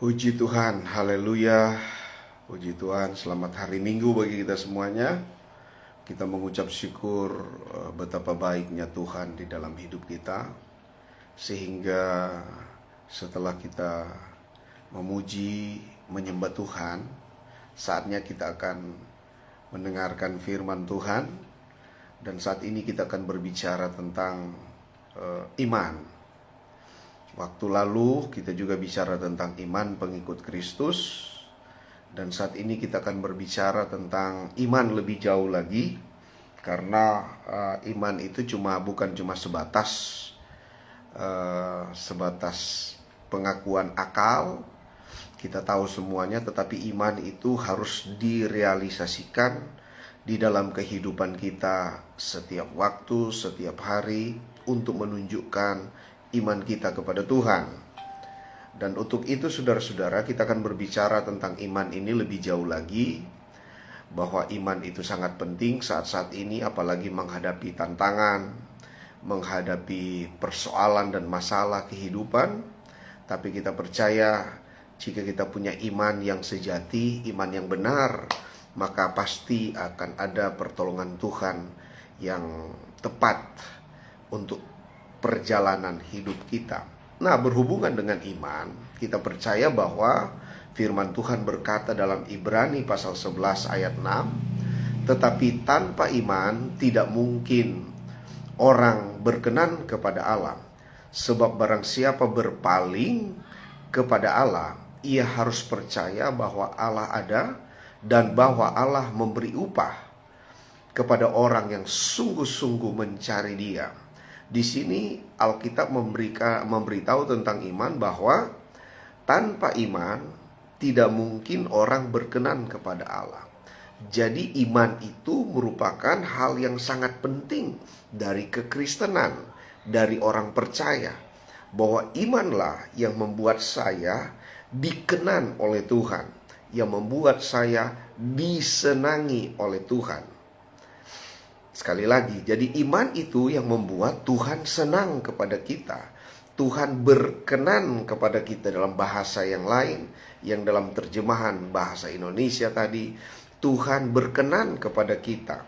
Puji Tuhan, haleluya. Puji Tuhan, selamat hari Minggu bagi kita semuanya. Kita mengucap syukur betapa baiknya Tuhan di dalam hidup kita. Sehingga setelah kita memuji, menyembah Tuhan, saatnya kita akan mendengarkan firman Tuhan. Dan saat ini kita akan berbicara tentang iman. Waktu lalu kita juga bicara tentang iman pengikut Kristus. Dan saat ini kita akan berbicara tentang iman lebih jauh lagi. Karena iman itu bukan cuma sebatas pengakuan akal. Kita tahu semuanya, tetapi iman itu harus direalisasikan di dalam kehidupan kita setiap waktu, setiap hari, untuk menunjukkan iman kita kepada Tuhan. Dan untuk itu saudara-saudara, kita akan berbicara tentang iman ini lebih jauh lagi, bahwa iman itu sangat penting saat-saat ini, apalagi menghadapi tantangan, menghadapi persoalan dan masalah kehidupan. Tapi kita percaya jika kita punya iman yang sejati, iman yang benar, maka pasti akan ada pertolongan Tuhan yang tepat untuk perjalanan hidup kita. Nah, berhubungan dengan iman, kita percaya bahwa firman Tuhan berkata dalam Ibrani pasal 11 ayat 6, tetapi tanpa iman tidak mungkin orang berkenan kepada Allah. Sebab barang siapa berpaling kepada Allah, ia harus percaya bahwa Allah ada dan bahwa Allah memberi upah kepada orang yang sungguh-sungguh mencari Dia. Di sini Alkitab memberitahu tentang iman bahwa tanpa iman tidak mungkin orang berkenan kepada Allah. Jadi iman itu merupakan hal yang sangat penting dari kekristenan, dari orang percaya. Bahwa imanlah yang membuat saya dikenan oleh Tuhan, yang membuat saya disenangi oleh Tuhan. Sekali lagi, jadi iman itu yang membuat Tuhan senang kepada kita. Tuhan berkenan kepada kita dalam bahasa yang lain, yang dalam terjemahan bahasa Indonesia tadi, Tuhan berkenan kepada kita.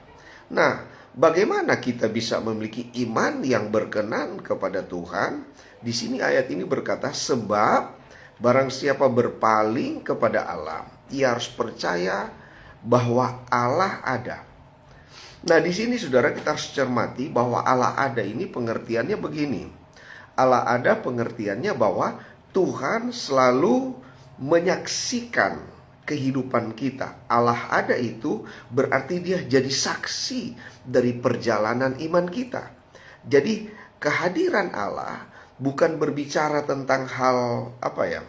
Nah, bagaimana kita bisa memiliki iman yang berkenan kepada Tuhan? Di sini ayat ini berkata, sebab barang siapa berpaling kepada Allah, ia harus percaya bahwa Allah ada. Nah, di sini saudara, kita harus cermati bahwa Allah ada ini pengertiannya begini. Allah ada pengertiannya bahwa Tuhan selalu menyaksikan kehidupan kita. Allah ada itu berarti Dia jadi saksi dari perjalanan iman kita. Jadi kehadiran Allah bukan berbicara tentang hal apa ya.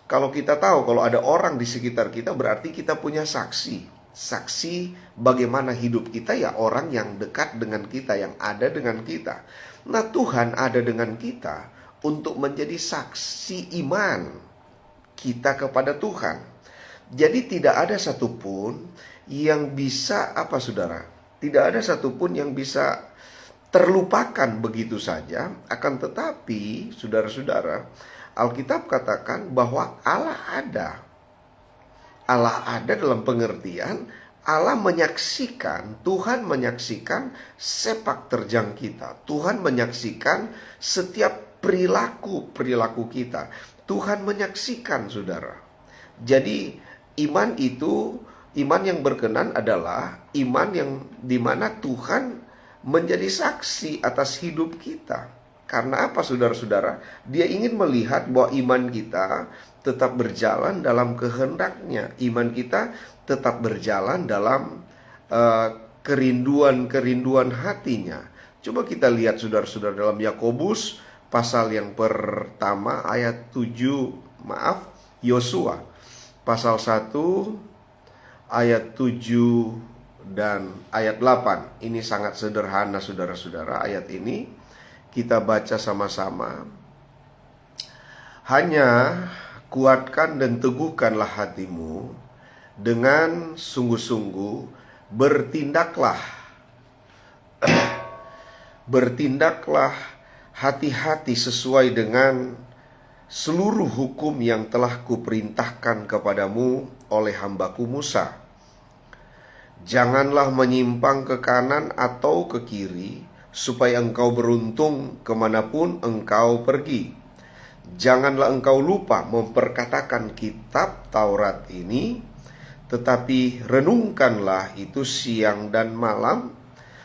Kalau kita tahu kalau ada orang di sekitar kita, berarti kita punya saksi. Saksi bagaimana hidup kita, ya orang yang dekat dengan kita, yang ada dengan kita. Nah, Tuhan ada dengan kita untuk menjadi saksi iman kita kepada Tuhan. Jadi tidak ada satupun yang bisa saudara? Tidak ada satupun yang bisa terlupakan begitu saja. Akan tetapi saudara-saudara, Alkitab katakan bahwa Allah ada. Allah ada dalam pengertian Allah menyaksikan, Tuhan menyaksikan sepak terjang kita. Tuhan menyaksikan setiap perilaku kita. Tuhan menyaksikan, saudara. Jadi iman itu, iman yang berkenan adalah iman yang dimana Tuhan menjadi saksi atas hidup kita. Karena apa, saudara-saudara? Dia ingin melihat bahwa iman kita tetap berjalan dalam kehendaknya. Iman kita tetap berjalan dalam kerinduan-kerinduan hatinya. Coba kita lihat saudara-saudara dalam Yakobus pasal yang pertama ayat 7, Yosua pasal 1 ayat 7 dan ayat 8. Ini sangat sederhana saudara-saudara, ayat ini kita baca sama-sama. Hanya kuatkan dan teguhkanlah hatimu, dengan sungguh-sungguh bertindaklah hati-hati sesuai dengan seluruh hukum yang telah kuperintahkan kepadamu oleh hambaku Musa. Janganlah menyimpang ke kanan atau ke kiri, supaya engkau beruntung kemanapun engkau pergi. Janganlah engkau lupa memperkatakan kitab Taurat ini, tetapi renungkanlah itu siang dan malam,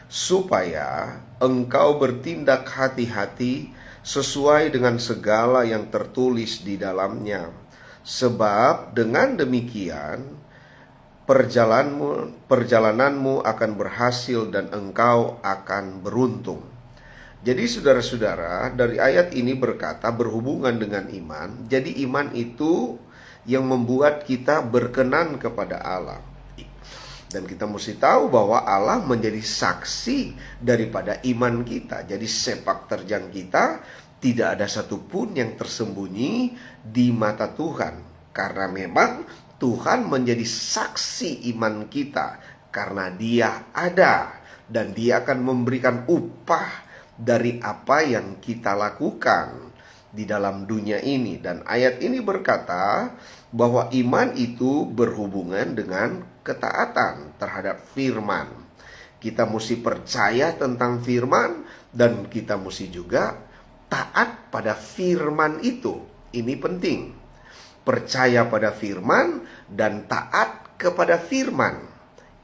supaya engkau bertindak hati-hati sesuai dengan segala yang tertulis di dalamnya. Sebab dengan demikian perjalananmu akan berhasil dan engkau akan beruntung. Jadi saudara-saudara, dari ayat ini berkata berhubungan dengan iman. Jadi iman itu yang membuat kita berkenan kepada Allah. Dan kita mesti tahu bahwa Allah menjadi saksi daripada iman kita. Jadi sepak terjang kita tidak ada satupun yang tersembunyi di mata Tuhan. Karena memang Tuhan menjadi saksi iman kita, karena Dia ada dan Dia akan memberikan upah dari apa yang kita lakukan di dalam dunia ini. Dan ayat ini berkata bahwa iman itu berhubungan dengan ketaatan terhadap firman. Kita mesti percaya tentang firman dan kita mesti juga taat pada firman itu. Ini penting. Percaya pada firman dan taat kepada firman.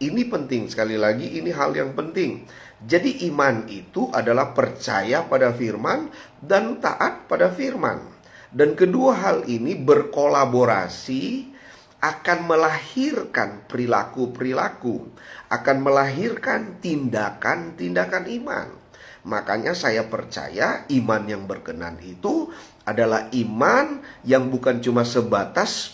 Ini penting, sekali lagi ini hal yang penting. Jadi iman itu adalah percaya pada firman dan taat pada firman. Dan kedua hal ini berkolaborasi akan melahirkan perilaku-perilaku, akan melahirkan tindakan-tindakan iman. Makanya saya percaya iman yang berkenan itu adalah iman yang bukan cuma sebatas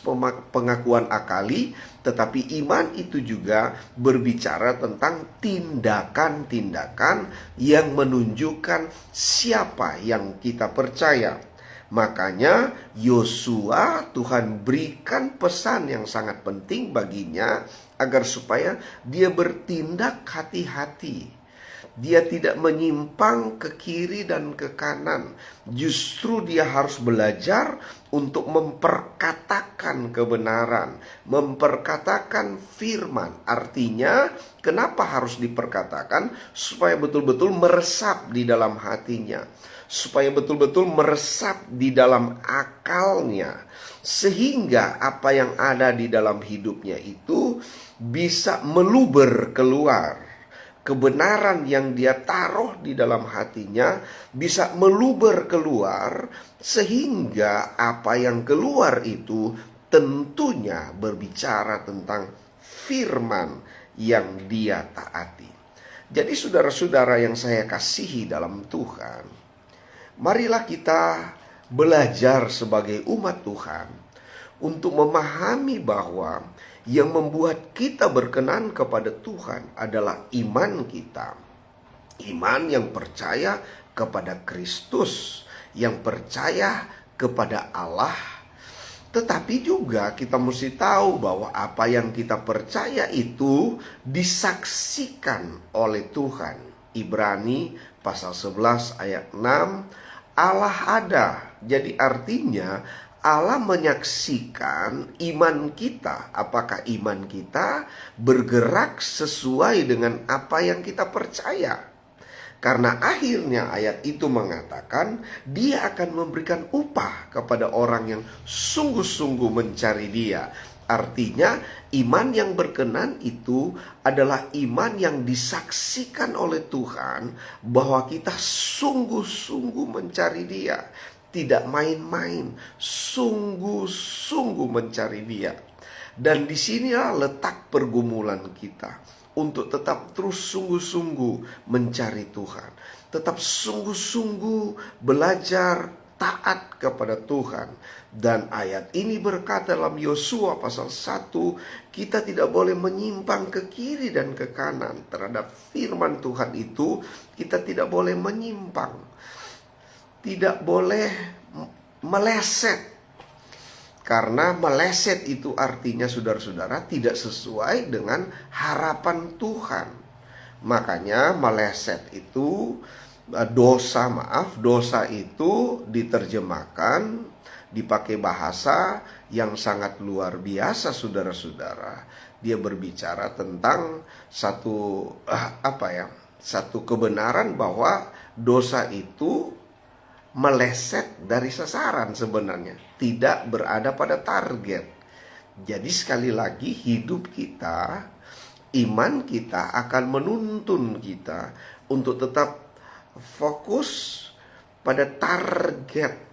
pengakuan akali, tetapi iman itu juga berbicara tentang tindakan-tindakan yang menunjukkan siapa yang kita percaya. Makanya Yosua, Tuhan berikan pesan yang sangat penting baginya agar supaya dia bertindak hati-hati. Dia tidak menyimpang ke kiri dan ke kanan. Justru dia harus belajar untuk memperkatakan kebenaran, memperkatakan firman. Artinya, kenapa harus diperkatakan? Supaya betul-betul meresap di dalam hatinya, supaya betul-betul meresap di dalam akalnya, sehingga apa yang ada di dalam hidupnya itu bisa meluber keluar. Kebenaran yang dia taruh di dalam hatinya bisa meluber keluar, sehingga apa yang keluar itu tentunya berbicara tentang firman yang dia taati. Jadi saudara-saudara yang saya kasihi dalam Tuhan, marilah kita belajar sebagai umat Tuhan untuk memahami bahwa yang membuat kita berkenan kepada Tuhan adalah iman kita. Iman yang percaya kepada Kristus, yang percaya kepada Allah. Tetapi juga kita mesti tahu bahwa apa yang kita percaya itu disaksikan oleh Tuhan. Ibrani pasal 11 ayat 6, Allah ada. Jadi artinya Allah menyaksikan iman kita. Apakah iman kita bergerak sesuai dengan apa yang kita percaya? Karena akhirnya ayat itu mengatakan Dia akan memberikan upah kepada orang yang sungguh-sungguh mencari Dia. Artinya iman yang berkenan itu adalah iman yang disaksikan oleh Tuhan bahwa kita sungguh-sungguh mencari Dia. Tidak main-main, sungguh-sungguh mencari Dia. Dan disinilah letak pergumulan kita untuk tetap terus sungguh-sungguh mencari Tuhan, tetap sungguh-sungguh belajar taat kepada Tuhan. Dan ayat ini berkata dalam Yosua pasal 1, kita tidak boleh menyimpang ke kiri dan ke kanan terhadap firman Tuhan itu. Kita tidak boleh menyimpang, tidak boleh meleset. Karena meleset itu artinya saudara-saudara tidak sesuai dengan harapan Tuhan. Makanya meleset itu dosa itu diterjemahkan, dipakai bahasa yang sangat luar biasa, saudara-saudara. Dia berbicara tentang satu kebenaran bahwa dosa itu meleset dari sasaran sebenarnya, tidak berada pada target. Jadi sekali lagi hidup kita, iman kita akan menuntun kita untuk tetap fokus pada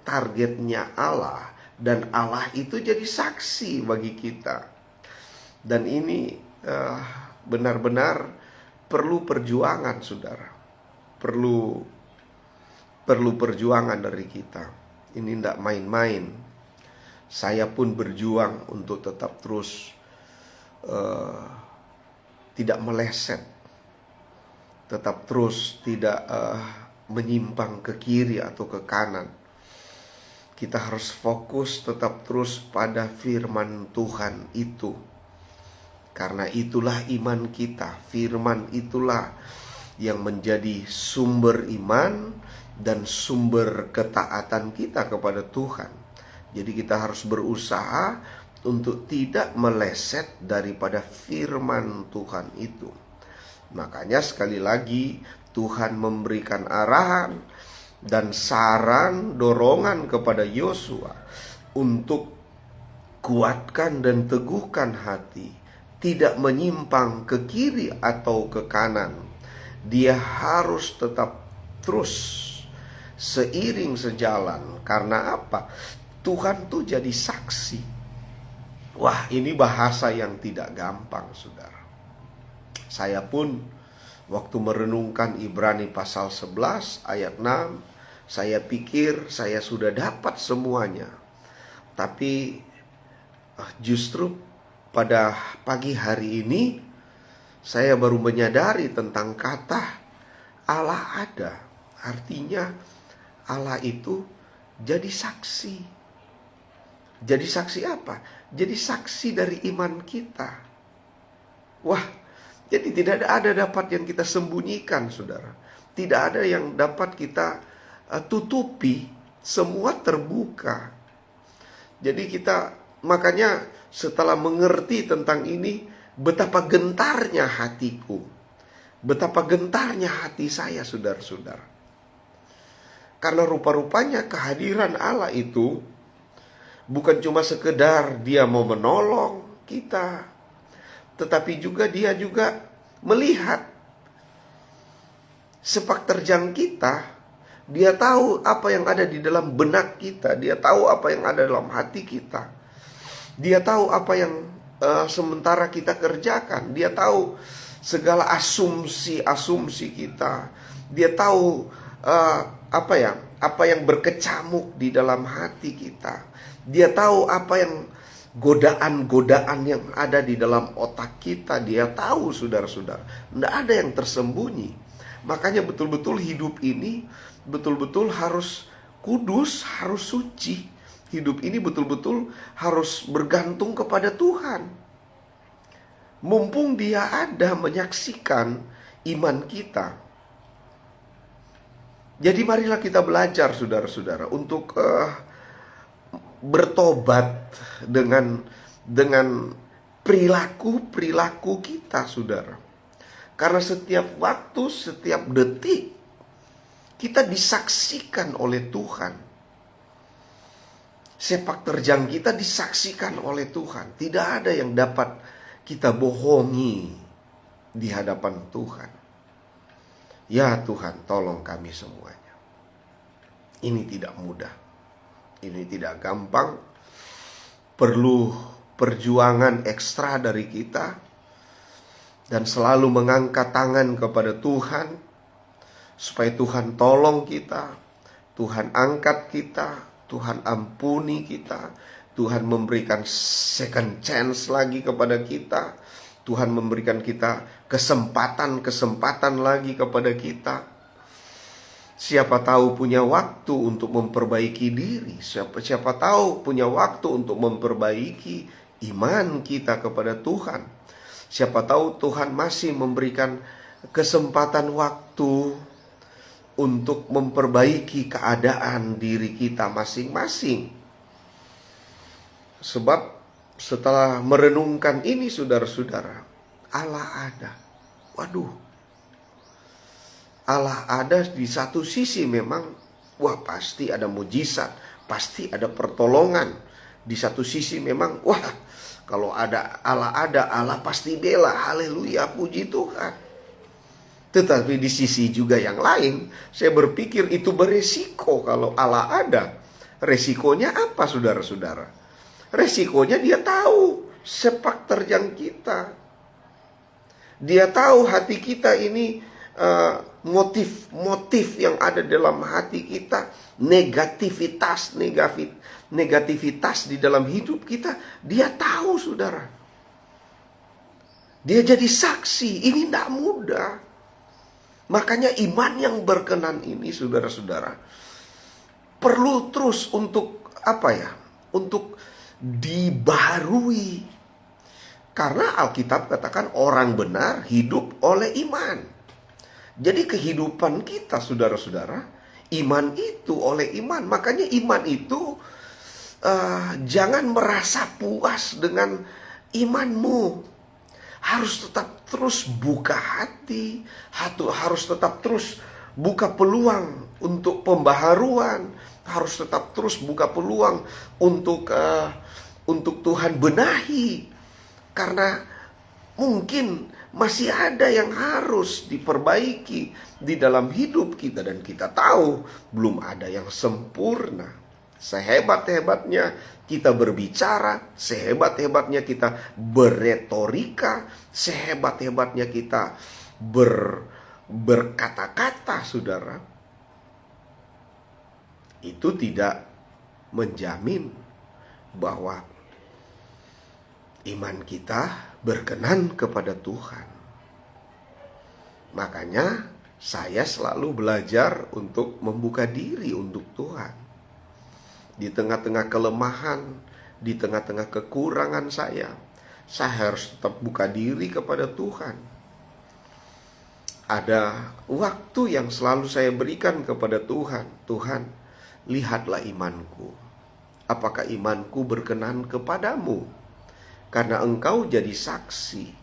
targetnya Allah, dan Allah itu jadi saksi bagi kita. Dan ini benar-benar perlu perjuangan, saudara. Perlu perjuangan dari kita. Ini tidak main-main. Saya pun berjuang untuk tetap terus tidak meleset, tetap terus tidak menyimpang ke kiri atau ke kanan. Kita harus fokus tetap terus pada firman Tuhan itu. Karena itulah iman kita. Firman itulah yang menjadi sumber iman dan sumber ketaatan kita kepada Tuhan. Jadi kita harus berusaha untuk tidak meleset daripada firman Tuhan itu. Makanya sekali lagi Tuhan memberikan arahan dan saran, dorongan kepada Yosua untuk kuatkan dan teguhkan hati, tidak menyimpang ke kiri atau ke kanan. Dia harus tetap terus seiring sejalan. Karena apa? Tuhan tuh jadi saksi. Wah, ini bahasa yang tidak gampang, saudara. Saya pun waktu merenungkan Ibrani pasal 11 ayat 6, saya pikir saya sudah dapat semuanya. Tapi justru pada pagi hari ini saya baru menyadari tentang kata Allah ada. Artinya Allah itu jadi saksi. Jadi saksi apa? Jadi saksi dari iman kita. Wah, jadi tidak ada dapat yang kita sembunyikan, saudara. Tidak ada yang dapat kita tutupi. Semua terbuka. Jadi kita, makanya setelah mengerti tentang ini, betapa gentarnya hatiku, betapa gentarnya hati saya, saudara-saudara. Karena rupa-rupanya kehadiran Allah itu bukan cuma sekedar dia mau menolong kita, tetapi juga dia juga melihat sepak terjang kita. Dia tahu apa yang ada di dalam benak kita. Dia tahu apa yang ada dalam hati kita. Dia tahu apa yang sementara kita kerjakan. Dia tahu segala asumsi-asumsi kita. Dia tahu apa yang berkecamuk di dalam hati kita. Dia tahu apa yang godaan-godaan yang ada di dalam otak kita. Dia tahu, saudara-saudara. Tidak ada yang tersembunyi. Makanya betul-betul hidup ini betul-betul harus kudus, harus suci. Hidup ini betul-betul harus bergantung kepada Tuhan. Mumpung dia ada menyaksikan iman kita. Jadi marilah kita belajar, saudara-saudara, untuk bertobat dengan perilaku kita, saudara. Karena setiap waktu, setiap detik kita disaksikan oleh Tuhan. Sepak terjang kita disaksikan oleh Tuhan. Tidak ada yang dapat kita bohongi di hadapan Tuhan. Ya Tuhan, tolong kami semuanya. Ini tidak mudah. Ini tidak gampang. Perlu perjuangan ekstra dari kita. Dan selalu mengangkat tangan kepada Tuhan. Supaya Tuhan tolong kita, Tuhan angkat kita, Tuhan ampuni kita, Tuhan memberikan second chance lagi kepada kita, Tuhan memberikan kita kesempatan lagi kepada kita. Siapa tahu punya waktu untuk memperbaiki diri, siapa tahu punya waktu untuk memperbaiki iman kita kepada Tuhan. Siapa tahu Tuhan masih memberikan kesempatan waktu untuk memperbaiki keadaan diri kita masing-masing. Sebab setelah merenungkan ini, saudara-saudara, Allah ada. Waduh, Allah ada di satu sisi memang, wah pasti ada mujizat, pasti ada pertolongan. Di satu sisi memang, wah kalau ada, Allah pasti bela, haleluya, puji Tuhan. Tetapi di sisi juga yang lain, saya berpikir itu beresiko kalau Allah ada. Resikonya apa, saudara-saudara? Resikonya dia tahu sepak terjang kita. Dia tahu hati kita ini, motif-motif yang ada dalam hati kita, negativitas di dalam hidup kita. Dia tahu, saudara. Dia jadi saksi. Ini tidak mudah. Makanya iman yang berkenan ini, saudara-saudara, perlu terus untuk untuk dibaharui. Karena Alkitab katakan orang benar hidup oleh iman. Jadi kehidupan kita, saudara-saudara, iman itu oleh iman. Makanya iman itu jangan merasa puas dengan imanmu. Harus tetap terus buka hati, harus tetap terus buka peluang untuk pembaharuan, harus tetap terus buka peluang untuk Tuhan benahi. Karena mungkin masih ada yang harus diperbaiki di dalam hidup kita, dan kita tahu belum ada yang sempurna. Sehebat-hebatnya kita berbicara, sehebat-hebatnya kita berretorika, sehebat-hebatnya kita berkata-kata, saudara, itu tidak menjamin bahwa iman kita berkenan kepada Tuhan. Makanya saya selalu belajar untuk membuka diri untuk Tuhan. Di tengah-tengah kelemahan, di tengah-tengah kekurangan saya harus tetap buka diri kepada Tuhan. Ada waktu yang selalu saya berikan kepada Tuhan. Tuhan, lihatlah imanku. Apakah imanku berkenan kepadamu? Karena Engkau jadi saksi.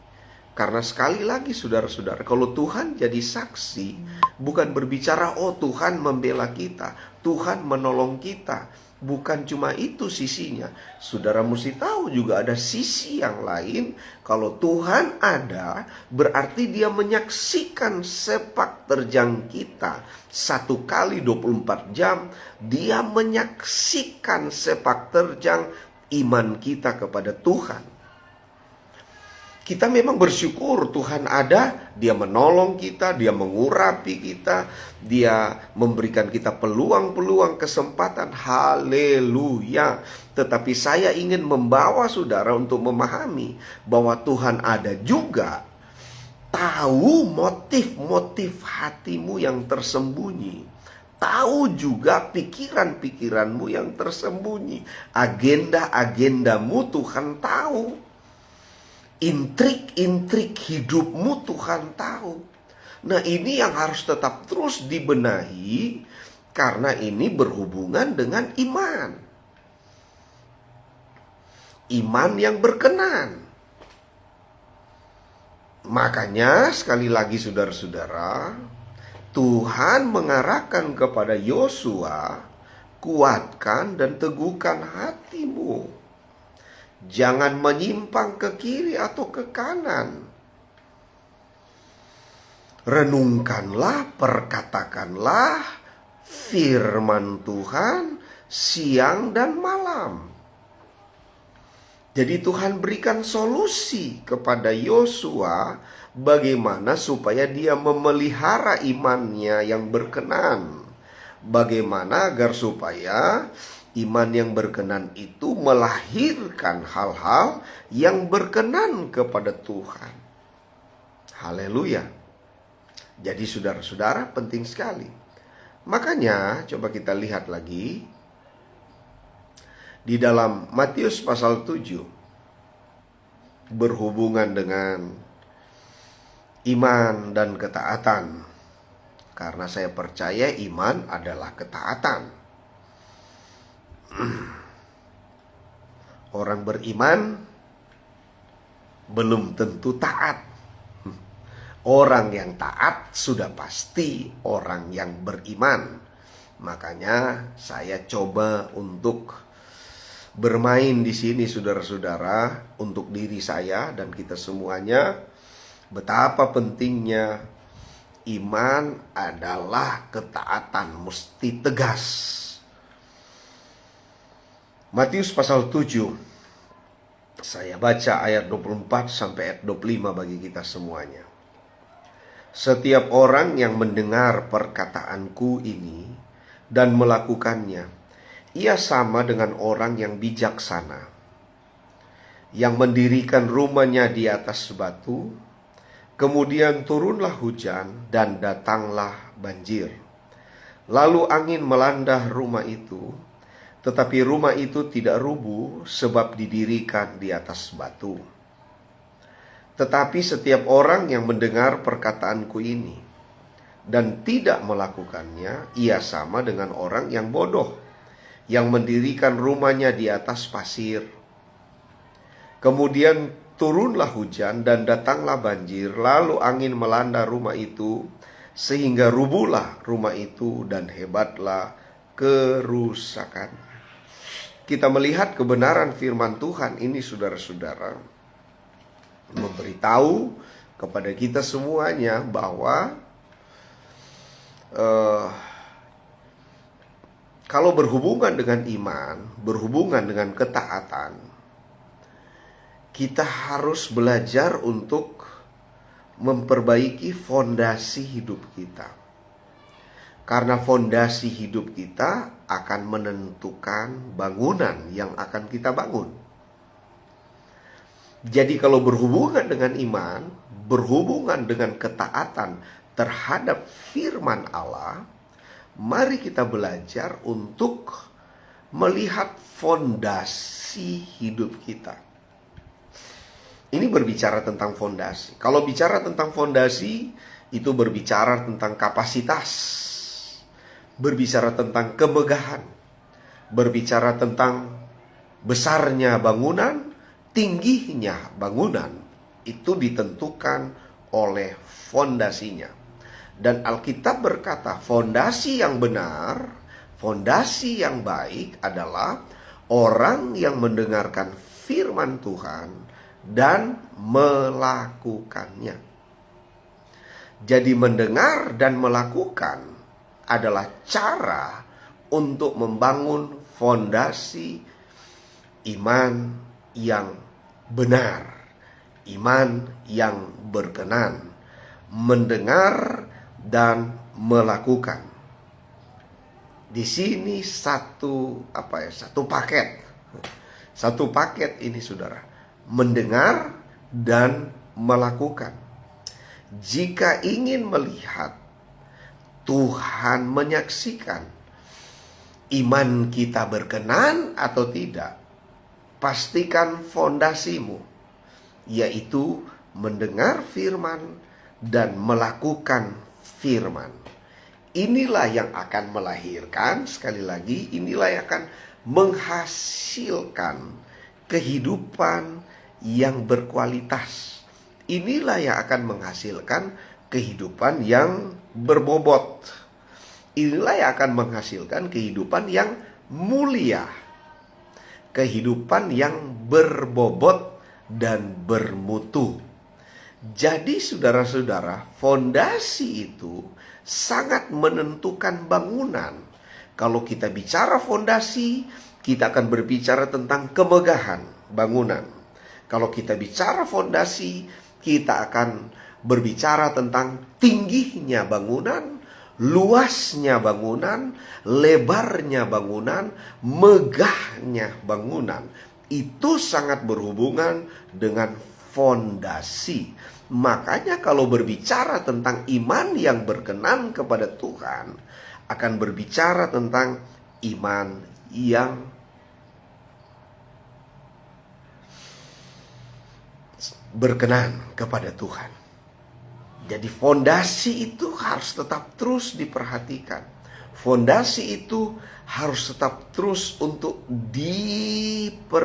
Karena sekali lagi, saudara-saudara, kalau Tuhan jadi saksi, bukan berbicara, oh Tuhan membela kita, Tuhan menolong kita. Bukan cuma itu sisinya. Saudara mesti tahu juga ada sisi yang lain. Kalau Tuhan ada, berarti dia menyaksikan sepak terjang kita. 1 kali 24 jam, dia menyaksikan sepak terjang iman kita kepada Tuhan. Kita memang bersyukur Tuhan ada, dia menolong kita, dia mengurapi kita, dia memberikan kita peluang-peluang kesempatan, haleluya. Tetapi saya ingin membawa saudara untuk memahami bahwa Tuhan ada juga, tahu motif-motif hatimu yang tersembunyi, tahu juga pikiran-pikiranmu yang tersembunyi, agenda-agendamu Tuhan tahu. Intrik-intrik hidupmu Tuhan tahu. Nah, ini yang harus tetap terus dibenahi, karena ini berhubungan dengan iman. Iman yang berkenan. Makanya sekali lagi, saudara-saudara, Tuhan mengarahkan kepada Yosua, kuatkan dan teguhkan hatimu. Jangan menyimpang ke kiri atau ke kanan. Renungkanlah, perkatakanlah firman Tuhan siang dan malam. Jadi Tuhan berikan solusi kepada Yosua bagaimana supaya dia memelihara imannya yang berkenan. Bagaimana agar supaya iman yang berkenan itu melahirkan hal-hal yang berkenan kepada Tuhan. Haleluya. Jadi saudara-saudara, penting sekali. Makanya coba kita lihat lagi di dalam Matius pasal 7, berhubungan dengan iman dan ketaatan. Karena saya percaya iman adalah ketaatan. Orang beriman belum tentu taat. Orang yang taat sudah pasti orang yang beriman. Makanya saya coba untuk bermain di sini, saudara-saudara, untuk diri saya dan kita semuanya, betapa pentingnya iman adalah ketaatan, mesti tegas. Matius pasal 7, saya baca ayat 24 sampai ayat 25 bagi kita semuanya. Setiap orang yang mendengar perkataanku ini dan melakukannya, ia sama dengan orang yang bijaksana, yang mendirikan rumahnya di atas batu. Kemudian turunlah hujan dan datanglah banjir. Lalu angin melanda rumah itu, tetapi rumah itu tidak rubuh sebab didirikan di atas batu. Tetapi setiap orang yang mendengar perkataanku ini dan tidak melakukannya, ia sama dengan orang yang bodoh, yang mendirikan rumahnya di atas pasir. Kemudian turunlah hujan dan datanglah banjir, lalu angin melanda rumah itu, sehingga rubuhlah rumah itu dan hebatlah kerusakan. Kita melihat kebenaran firman Tuhan ini, saudara-saudara, memberitahu kepada kita semuanya bahwa kalau berhubungan dengan iman, berhubungan dengan ketaatan, kita harus belajar untuk memperbaiki fondasi hidup kita. Karena fondasi hidup kita akan menentukan bangunan yang akan kita bangun. Jadi kalau berhubungan dengan iman, berhubungan dengan ketaatan terhadap firman Allah, mari kita belajar untuk melihat fondasi hidup kita. Ini berbicara tentang fondasi. Kalau bicara tentang fondasi, itu berbicara tentang kapasitas, berbicara tentang kemegahan, berbicara tentang besarnya bangunan, tingginya bangunan. Itu ditentukan oleh fondasinya. Dan Alkitab berkata, fondasi yang benar, fondasi yang baik adalah orang yang mendengarkan firman Tuhan dan melakukannya. Jadi mendengar dan melakukan adalah cara untuk membangun fondasi iman yang benar, iman yang berkenan, mendengar dan melakukan. Di sini satu paket. Satu paket ini, saudara. Mendengar dan melakukan. Jika ingin melihat Tuhan menyaksikan iman kita berkenan atau tidak, pastikan fondasimu, yaitu mendengar firman dan melakukan firman. Inilah yang akan melahirkan, sekali lagi, inilah yang akan menghasilkan kehidupan yang berkualitas. Inilah yang akan menghasilkan kehidupan yang berbobot. Inilah yang akan menghasilkan kehidupan yang mulia, kehidupan yang berbobot dan bermutu. Jadi saudara-saudara, fondasi itu sangat menentukan bangunan. Kalau kita bicara fondasi, kita akan berbicara tentang kemegahan bangunan. Kalau kita bicara fondasi, kita akan berbicara tentang tingginya bangunan, luasnya bangunan, lebarnya bangunan, megahnya bangunan. Itu sangat berhubungan dengan fondasi. Makanya kalau berbicara tentang iman yang berkenan kepada Tuhan, akan berbicara tentang iman yang berkenan kepada Tuhan. Jadi fondasi itu harus tetap terus diperhatikan. Fondasi itu harus tetap terus untuk diperbaiki.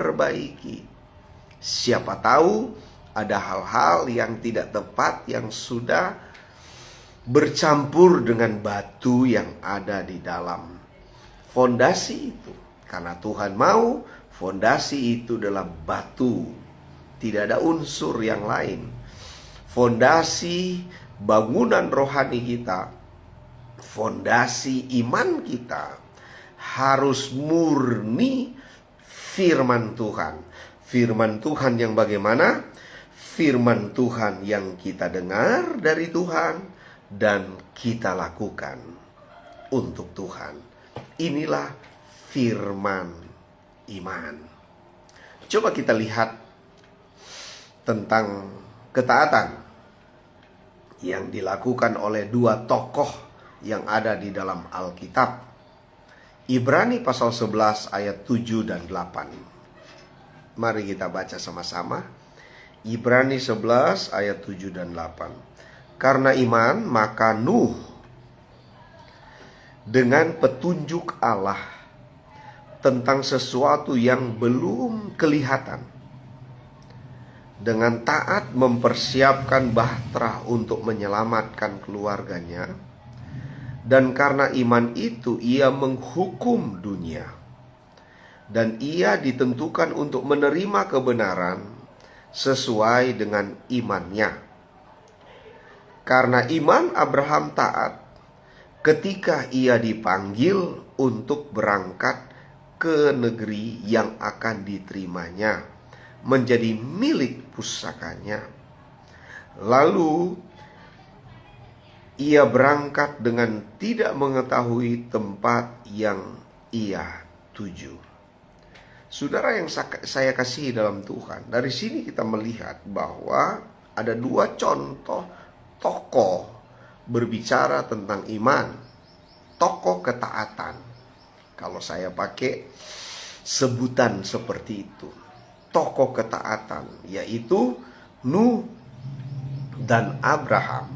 Siapa tahu ada hal-hal yang tidak tepat yang sudah bercampur dengan batu yang ada di dalam fondasi itu. Karena Tuhan mau fondasi itu adalah batu, tidak ada unsur yang lain. Fondasi bangunan rohani kita, fondasi iman kita harus murni firman Tuhan. Firman Tuhan yang bagaimana? Firman Tuhan yang kita dengar dari Tuhan dan kita lakukan untuk Tuhan. Inilah firman iman. Coba kita lihat tentang ketaatan yang dilakukan oleh dua tokoh yang ada di dalam Alkitab. Ibrani pasal 11 ayat 7 dan 8. Mari kita baca sama-sama. Ibrani 11 ayat 7 dan 8. Karena iman maka Nuh dengan petunjuk Allah tentang sesuatu yang belum kelihatan, dengan taat mempersiapkan bahtera untuk menyelamatkan keluarganya, dan karena iman itu ia menghukum dunia, dan ia ditentukan untuk menerima kebenaran sesuai dengan imannya. Karena iman Abraham taat ketika ia dipanggil untuk berangkat ke negeri yang akan diterimanya menjadi milik pusakanya. Lalu ia berangkat dengan tidak mengetahui tempat yang ia tuju. Saudara yang saya kasihi dalam Tuhan, dari sini kita melihat bahwa ada dua contoh tokoh berbicara tentang iman, tokoh ketaatan. Kalau saya pakai sebutan seperti itu, tokoh ketaatan, yaitu Nuh dan Abraham.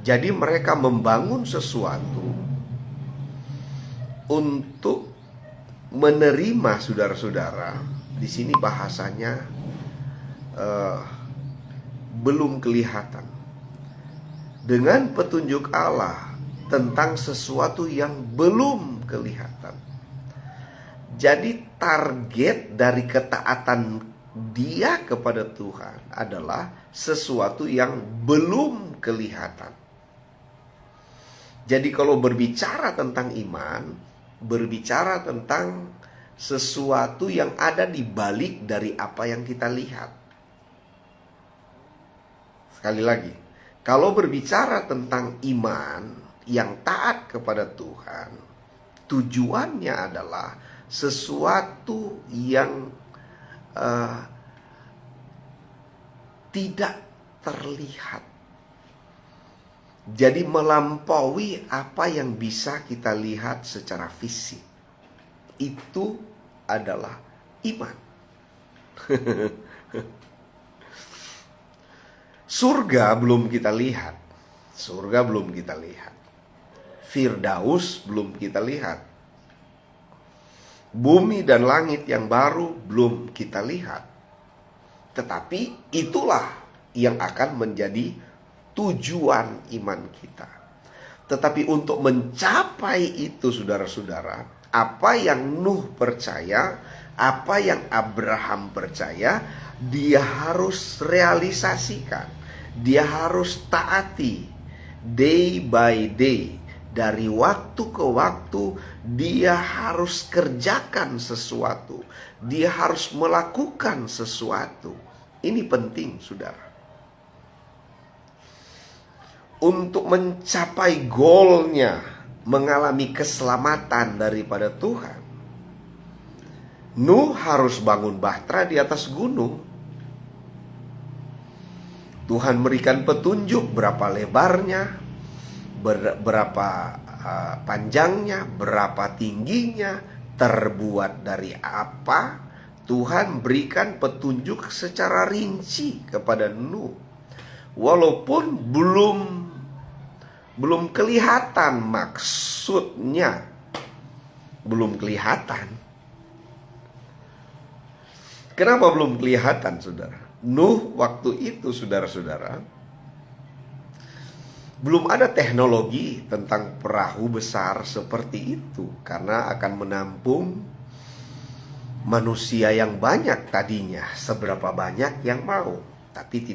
Jadi mereka membangun sesuatu untuk menerima, saudara-saudara. Di sini bahasanya belum kelihatan. Dengan petunjuk Allah tentang sesuatu yang belum kelihatan. Jadi target dari ketaatan dia kepada Tuhan adalah sesuatu yang belum kelihatan. Jadi kalau berbicara tentang iman, berbicara tentang sesuatu yang ada di balik dari apa yang kita lihat. Sekali lagi, kalau berbicara tentang iman yang taat kepada Tuhan, tujuannya adalah sesuatu yang tidak terlihat. Jadi melampaui apa yang bisa kita lihat secara fisik. Itu adalah iman. Surga belum kita lihat. Surga belum kita lihat. Firdaus belum kita lihat. Bumi dan langit yang baru belum kita lihat. Tetapi itulah yang akan menjadi tujuan iman kita. Tetapi untuk mencapai itu, saudara-saudara, apa yang Nuh percaya, apa yang Abraham percaya, dia harus realisasikan. Dia harus taati day by day. Dari waktu ke waktu dia harus kerjakan sesuatu. Dia harus melakukan sesuatu. Ini penting, saudara. Untuk mencapai goalnya, mengalami keselamatan daripada Tuhan, Nuh harus bangun bahtera di atas gunung. Tuhan berikan petunjuk berapa lebarnya, berapa panjangnya, berapa tingginya, terbuat dari apa. Tuhan berikan petunjuk secara rinci kepada Nuh. walaupun belum kelihatan maksudnya, belum kelihatan. Kenapa belum kelihatan, saudara? Nuh waktu itu, saudara-saudara, belum ada teknologi tentang perahu besar seperti itu, karena akan menampung manusia yang banyak tadinya. Seberapa banyak yang mau, tapi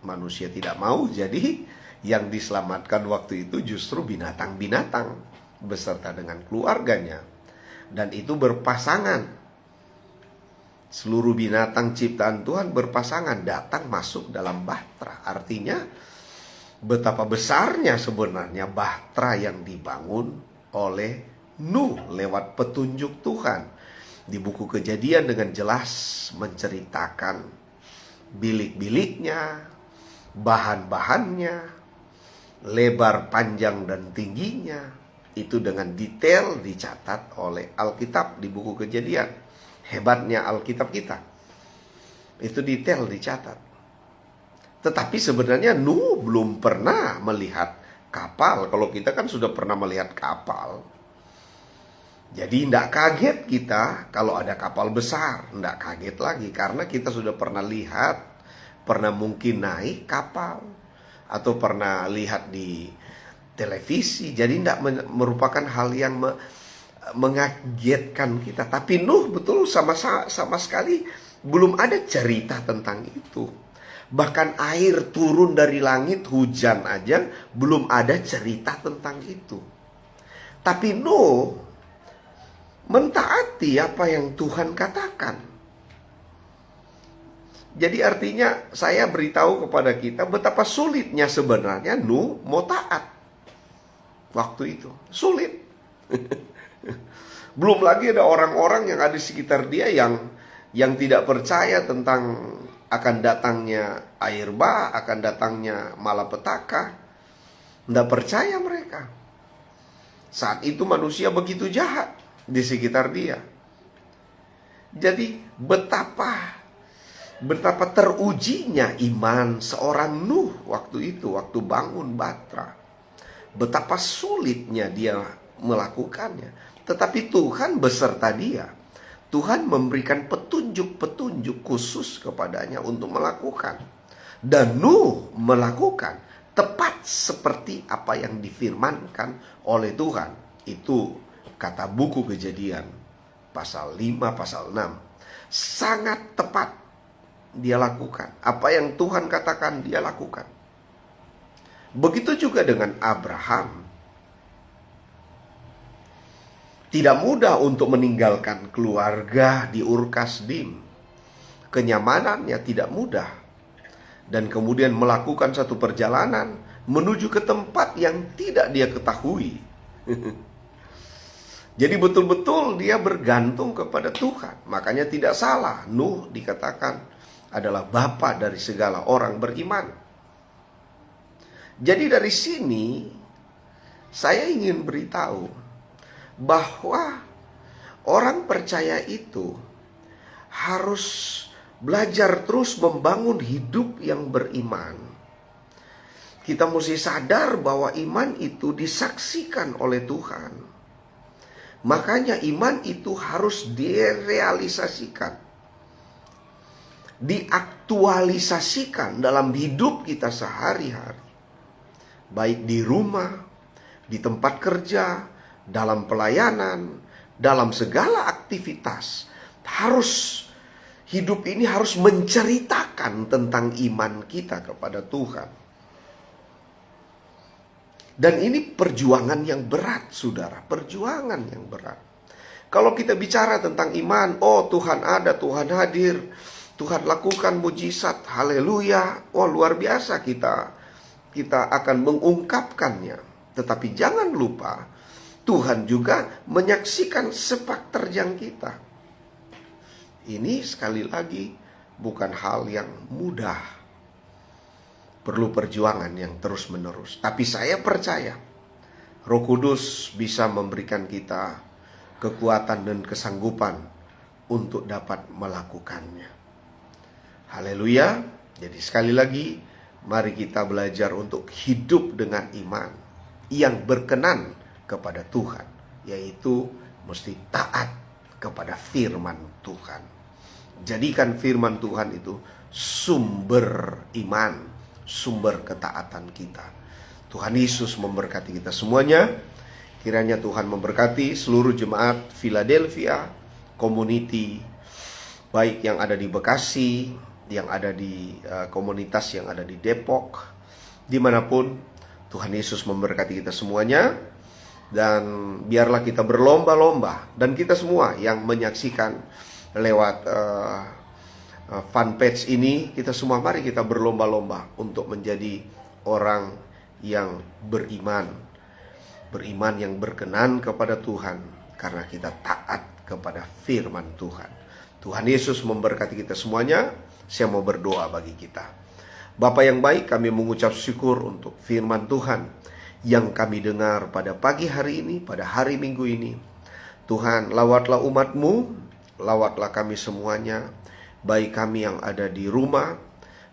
manusia tidak mau. Jadi yang diselamatkan waktu itu justru binatang-binatang beserta dengan keluarganya, dan itu berpasangan. Seluruh binatang ciptaan Tuhan berpasangan datang masuk dalam bahtera. Artinya betapa besarnya sebenarnya bahtera yang dibangun oleh Nuh lewat petunjuk Tuhan. Di buku Kejadian dengan jelas menceritakan bilik-biliknya, bahan-bahannya, lebar, panjang, dan tingginya. Itu dengan detail dicatat oleh Alkitab di buku Kejadian. Hebatnya Alkitab kita, itu detail dicatat. Tetapi sebenarnya Nuh belum pernah melihat kapal. Kalau kita kan sudah pernah melihat kapal. Jadi tidak kaget kita kalau ada kapal besar. Tidak kaget lagi, karena kita sudah pernah lihat, pernah mungkin naik kapal, atau pernah lihat di televisi. Jadi tidak merupakan hal yang mengagetkan kita. Tapi Nuh betul sama sekali belum ada cerita tentang itu. Bahkan air turun dari langit, hujan aja belum ada cerita tentang itu. Tapi Nuh mentaati apa yang Tuhan katakan. Jadi artinya saya beritahu kepada kita betapa sulitnya sebenarnya Nuh mau taat waktu itu. Sulit. Belum lagi ada orang-orang yang ada di sekitar dia yang tidak percaya tentang akan datangnya air bah, akan datangnya malapetaka. Tidak percaya mereka. Saat itu manusia begitu jahat di sekitar dia. Jadi betapa terujinya iman seorang Nuh waktu itu, waktu bangun bahtera. Betapa sulitnya dia melakukannya. Tetapi Tuhan beserta dia. Tuhan memberikan petunjuk-petunjuk khusus kepadanya untuk melakukan. Dan Nuh melakukan tepat seperti apa yang difirmankan oleh Tuhan. Itu kata buku Kejadian pasal 5, pasal 6. Sangat tepat dia lakukan. Apa yang Tuhan katakan dia lakukan. Begitu juga dengan Abraham. Tidak mudah untuk meninggalkan keluarga di Ur Kasdim. Kenyamanannya tidak mudah. Dan kemudian melakukan satu perjalanan menuju ke tempat yang tidak dia ketahui. Jadi betul-betul dia bergantung kepada Tuhan. Makanya tidak salah Nuh dikatakan adalah bapa dari segala orang beriman. Jadi dari sini saya ingin beritahu bahwa orang percaya itu harus belajar terus membangun hidup yang beriman. Kita mesti sadar bahwa iman itu disaksikan oleh Tuhan. Makanya iman itu harus direalisasikan, diaktualisasikan dalam hidup kita sehari-hari. Baik di rumah, di tempat kerja, dalam pelayanan, dalam segala aktivitas. Hidup ini harus menceritakan tentang iman kita kepada Tuhan. Dan ini perjuangan yang berat, saudara. Perjuangan yang berat. Kalau kita bicara tentang iman, oh Tuhan ada, Tuhan hadir, Tuhan lakukan mujizat, haleluya, oh luar biasa, kita akan mengungkapkannya. Tetapi jangan lupa, Tuhan juga menyaksikan sepak terjang kita. Ini sekali lagi bukan hal yang mudah. Perlu perjuangan yang terus menerus. Tapi saya percaya Roh Kudus bisa memberikan kita kekuatan dan kesanggupan untuk dapat melakukannya. Haleluya. Jadi sekali lagi, Mari kita belajar untuk hidup dengan iman yang berkenan kepada Tuhan, yaitu mesti taat kepada firman Tuhan. Jadikan firman Tuhan itu sumber iman, sumber ketaatan kita. Tuhan Yesus memberkati kita semuanya. Kiranya Tuhan memberkati seluruh jemaat Philadelphia Community, baik yang ada di Bekasi, yang ada di komunitas yang ada di Depok, dimanapun. Tuhan Yesus memberkati kita semuanya. Dan biarlah kita berlomba-lomba, dan kita semua yang menyaksikan lewat fanpage ini, kita semua mari kita berlomba-lomba untuk menjadi orang yang beriman yang berkenan kepada Tuhan, karena kita taat kepada firman Tuhan. Tuhan Yesus memberkati kita semuanya. Saya mau berdoa bagi kita. Bapa yang baik, kami mengucap syukur untuk firman Tuhan yang kami dengar pada pagi hari ini, pada hari Minggu ini. Tuhan, lawatlah umat-Mu, lawatlah kami semuanya, baik kami yang ada di rumah,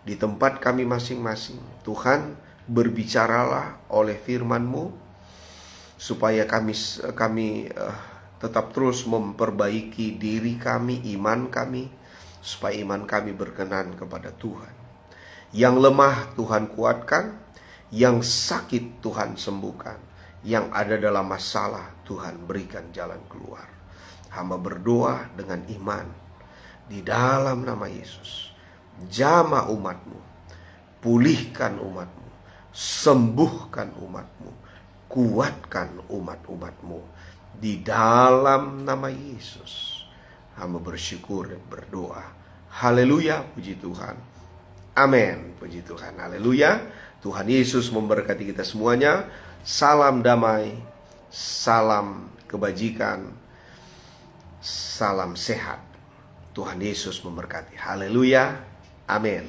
di tempat kami masing-masing. Tuhan, berbicaralah oleh firman-Mu, supaya kami tetap terus memperbaiki diri kami, iman kami, supaya iman kami berkenan kepada Tuhan. Yang lemah Tuhan kuatkan, yang sakit Tuhan sembuhkan, yang ada dalam masalah Tuhan berikan jalan keluar. Hamba berdoa dengan iman di dalam nama Yesus. Jamah umat-Mu, pulihkan umat-Mu, sembuhkan umat-Mu, kuatkan umat-umat-Mu di dalam nama Yesus. Hamba bersyukur dan berdoa. Haleluya, puji Tuhan. Amin, puji Tuhan. Haleluya. Tuhan Yesus memberkati kita semuanya. Salam damai, salam kebajikan, salam sehat. Tuhan Yesus memberkati. Haleluya. Amin.